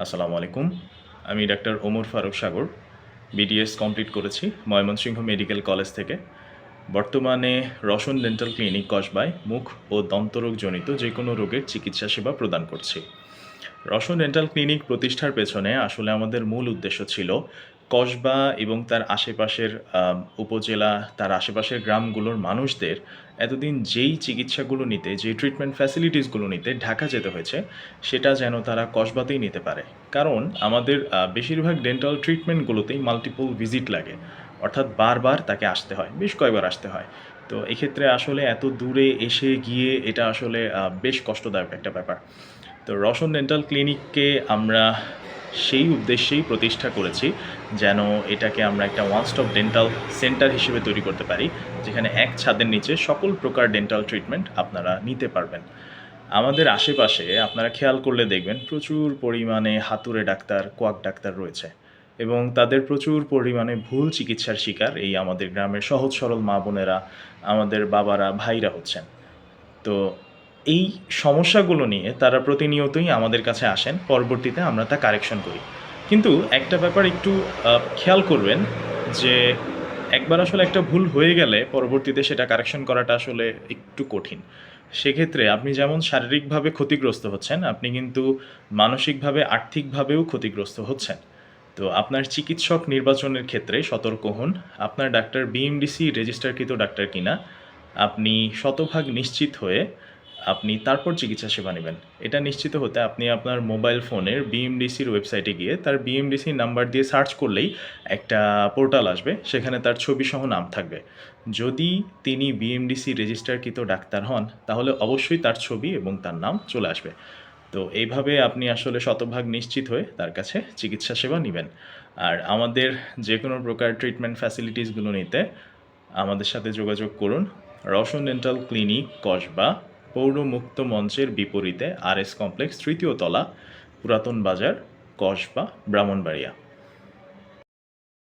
আসসালামু আলাইকুম। আমি ডাক্তার ওমর ফারুক সাগর। বিডিএস কমপ্লিট করেছি ময়মনসিংহ মেডিকেল কলেজ থেকে। বর্তমানে রসন ডেন্টাল ক্লিনিক কসবায় মুখ ও দন্তরোগজনিত যে কোনো রোগের চিকিৎসা সেবা প্রদান করছি। রসন ডেন্টাল ক্লিনিক প্রতিষ্ঠার পেছনে আসলে আমাদের মূল উদ্দেশ্য ছিল কসবা এবং তার আশেপাশের উপজেলা, তার আশেপাশের গ্রামগুলোর মানুষদের এতদিন যেই চিকিৎসাগুলো নিতে, যেই ট্রিটমেন্ট ফ্যাসিলিটিসগুলো নিতে ঢাকা যেতে হয়েছে, সেটা যেন তারা কসবাতেই নিতে পারে। কারণ আমাদের বেশিরভাগ ডেন্টাল ট্রিটমেন্টগুলোতেই মাল্টিপল ভিজিট লাগে। অর্থাৎ বারবার তাকে আসতে হয়, বেশ কয়েকবার আসতে হয়। তো এক্ষেত্রে আসলে এত দূরে এসে গিয়ে এটা আসলে বেশ কষ্টদায়ক একটা ব্যাপার। তো রসন ডেন্টাল ক্লিনিককে আমরা সেই উদ্দেশ্যেই প্রতিষ্ঠা করেছি যেন এটাকে আমরা একটা ওয়ান স্টপ ডেন্টাল সেন্টার হিসেবে তৈরি করতে পারি, যেখানে এক ছাদের নিচে সকল প্রকার ডেন্টাল ট্রিটমেন্ট আপনারা নিতে পারবেন। আমাদের আশেপাশে আপনারা খেয়াল করলে দেখবেন প্রচুর পরিমাণে হাতুড়ে ডাক্তার, কোয়াক ডাক্তার রয়েছে এবং তাদের প্রচুর পরিমাণে ভুল চিকিৎসার শিকার এই আমাদের গ্রামের সহজ সরল মা বোনেরা, আমাদের বাবারা, ভাইরা হচ্ছেন। তো এই সমস্যাগুলো নিয়ে তারা প্রতিনিয়তই আমাদের কাছে আসেন। পরবর্তীতে আমরা তা কারেকশন করি। কিন্তু একটা ব্যাপার একটু খেয়াল করবেন যে, একবার আসলে একটা ভুল হয়ে গেলে পরবর্তীতে সেটা কারেকশন করাটা আসলে একটু কঠিন। সেক্ষেত্রে আপনি যেমন শারীরিকভাবে ক্ষতিগ্রস্ত হচ্ছেন, আপনি কিন্তু মানসিকভাবে, আর্থিকভাবেও ক্ষতিগ্রস্ত হচ্ছেন। তো আপনার চিকিৎসক নির্বাচনের ক্ষেত্রে সতর্ক হন। আপনার ডাক্তার বিএমডিসি রেজিস্টারকৃত ডাক্তার কিনা আপনি শতভাগ নিশ্চিত হয়ে আপনি তারপর চিকিৎসা সেবা নেবেন। এটা নিশ্চিত হতে আপনি আপনার মোবাইল ফোনের বিএমডিসির ওয়েবসাইটে গিয়ে তার বিএমডিসি নাম্বার দিয়ে সার্চ করলেই একটা পোর্টাল আসবে, সেখানে তার ছবিসহ নাম থাকবে। যদি তিনি বিএমডিসি রেজিস্টারকৃত ডাক্তার হন, তাহলে অবশ্যই তার ছবি এবং তার নাম চলে আসবে। তো এইভাবে আপনি আসলে শতভাগ নিশ্চিত হয়ে তার কাছে চিকিৎসা সেবা নেবেন। আর আমাদের যে কোনো প্রকার ট্রিটমেন্ট ফ্যাসিলিটিসগুলো নিতে আমাদের সাথে যোগাযোগ করুন। রওশন ডেন্টাল ক্লিনিক, কসবা, পৌর মুক্ত মঞ্চের বিপরীতে RS কমপ্লেক্স, ৩য় তলা, পুরাতন বাজার, কসবা, ব্রাহ্মণবাড়িয়া।